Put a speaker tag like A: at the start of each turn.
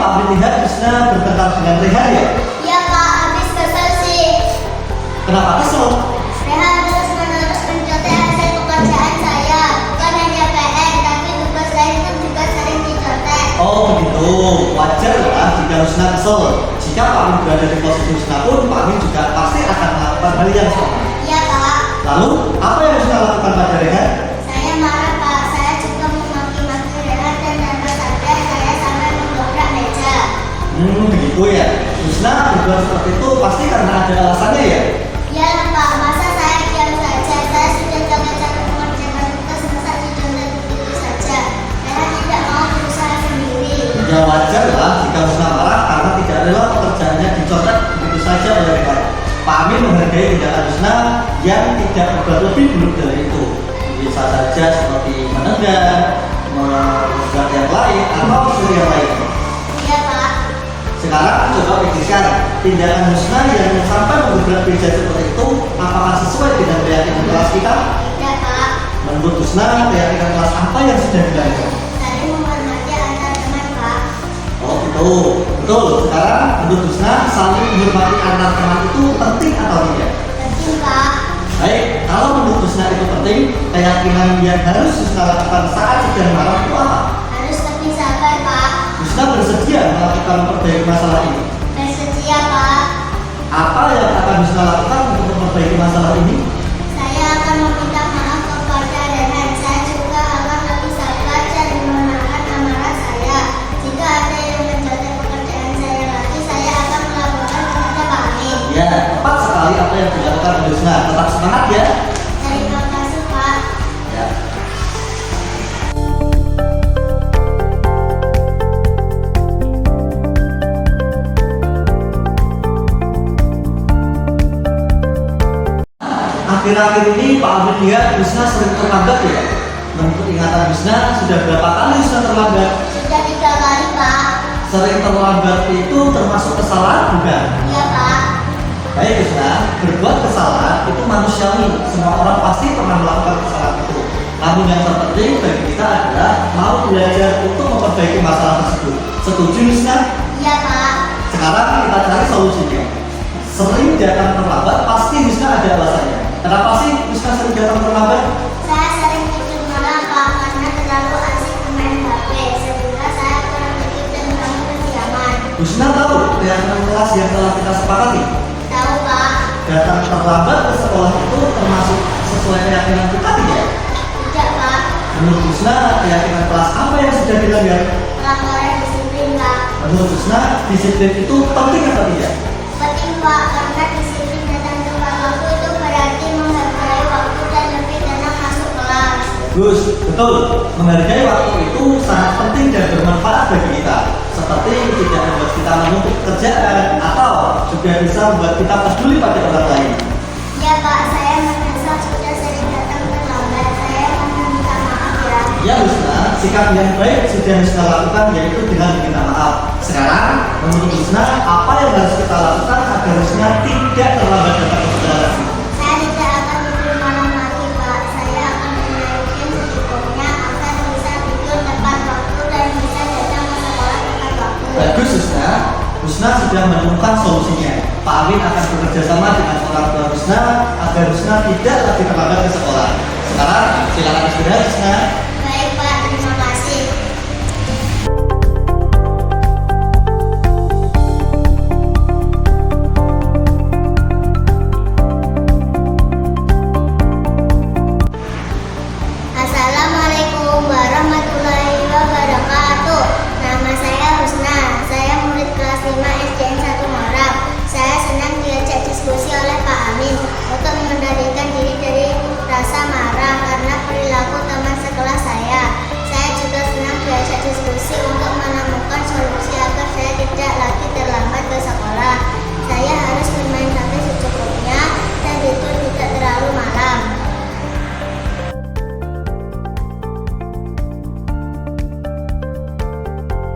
A: Pak Amin lihat Husna bertengkar dengan Rehan ya?
B: Iya Pak, habis kesel sih.
A: Kenapa kesel?
B: Rehan terus menerus mencontek hasil pekerjaan saya. Bukan hanya PR, tapi tugas lain pun juga sering dicontek.
A: Oh begitu, wajar lah jika Husna kesel. Jika Pak Amin berada di posisi Husna pun, Pak Amin juga pasti akan melakukan hal yang sama.
B: Iya Pak.
A: Lalu, apa yang Husna lakukan pada Rehan?
B: Saya marah Pak, saya juga memaki-maki Rehan dan tanpa sadar saya sampai mendobrak meja.
A: Begitu ya. Husna berbuat seperti itu pasti karena ada alasannya ya?
B: Ya Pak, masa saya diam saja? Saya sudah capek-capek mengerjakan tugas, masa dicontek begitu saja? Rehan tidak mau berusaha sendiri.
A: Ya wajar lah jika Husna marah karena tidak rela pekerjaannya dicoret begitu saja oleh Rehan. Pak Amin menghargai tindakan Husna yang tidak berbuat lebih buruk dari itu. Bisa saja seperti menendang, merusak yang lain, atau unsur yang lain.
B: Iya Pak.
A: Sekarang coba pikirkan tindakan Husna yang sampai menggebrak meja seperti itu, apakah sesuai dengan keyakinan kelas kita?
B: Tidak Pak.
A: Menurut Husna, keyakinan kelas apa yang sudah dilanggar?
B: Saling menghormati antar teman Pak.
A: Oh betul, betul. Sekarang menurut Husna, saling menghormati antar teman itu penting atau tidak?
B: Penting Pak.
A: Baik, kalau menurut Husna itu penting, keyakinan yang harus Husna lakukan saat sedang marah itu apa?
B: Harus lebih sabar Pak.
A: Husna bersedia melakukan memperbaiki masalah ini.
B: Bersedia Pak.
A: Apa yang akan Husna lakukan untuk memperbaiki masalah ini?
B: Saya akan meminta maaf kepada Rehan. Saya juga akan lebih sabar dan menahan amarah saya. Jika ada yang mencontek pekerjaan saya lagi, saya akan melaporkan kepada Pak Amin.
A: Ya, tepat sekali apa yang dilakukan oleh Husna. Tetap semangat ya.
B: Terima kasih Pak.
A: Ya. Akhir-akhir ini Pak Amin lihat Husna sering terlambat ya. Menurut ingatan Husna, sudah berapa kali Husna terlambat?
B: Sudah 3 kali Pak.
A: Sering terlambat itu termasuk kesalahan bukan?
B: Iya Pak.
A: Baik Husna, berbuat kesalahan itu manusiawi. Semua orang pasti pernah melakukan kesalahan itu. Namun yang terpenting bagi kita adalah mau belajar untuk memperbaiki masalah tersebut. Setuju Husna?
B: Iya Pak.
A: Sekarang kita cari solusinya. Sering datang terlambat pasti Husna ada alasannya. Kenapa sih Husna sering datang terlambat?
B: Saya sering tidur malam Pak karena terlalu asik main HP sehingga saya kurang tidur dan bangun kesiangan.
A: Husna tahu keyakinan kelas yang telah kita sepakati.
B: Tahu Pak?
A: Datang terlambat ke sekolah itu termasuk sesuai keyakinan kita tidak?
B: Tidak Pak.
A: Menurut Husna, keyakinan kelas apa yang sudah dilanggar?
B: Pelanggaran disiplin Pak.
A: Menurut Husna, disiplin itu penting atau tidak?
B: Penting Pak karena disiplin datang tepat waktu itu berarti menghargai waktu dan lebih tenang masuk kelas.
A: Gus, betul. Menghargai waktu itu sangat penting dan bermanfaat bagi kita. Seperti tidak membuat kita menuntut pekerjaan atau juga bisa membuat kita peduli pada orang lain.
B: Ya Pak, saya menyesal sudah sering datang terlambat. Saya meminta maaf ya.
A: Ya Husna, sikap yang baik sudah Husna lakukan yaitu dengan meminta maaf. Sekarang, menurut Husna, apa yang harus kita lakukan agar Husna tidak terlambat datang ke sekolah?
B: Saya tidak akan tidur malam lagi Pak. Saya akan menyelesaikan secukupnya agar bisa tidur tepat waktu dan bisa datang ke sekolah tepat waktu.
A: Bagus Husna, Husna sudah menemukan solusinya. Pak Amin akan bekerja sama dengan orang tua Husna agar Husna tidak lagi terlambat ke sekolah. Sekarang silakan istirahat Husna.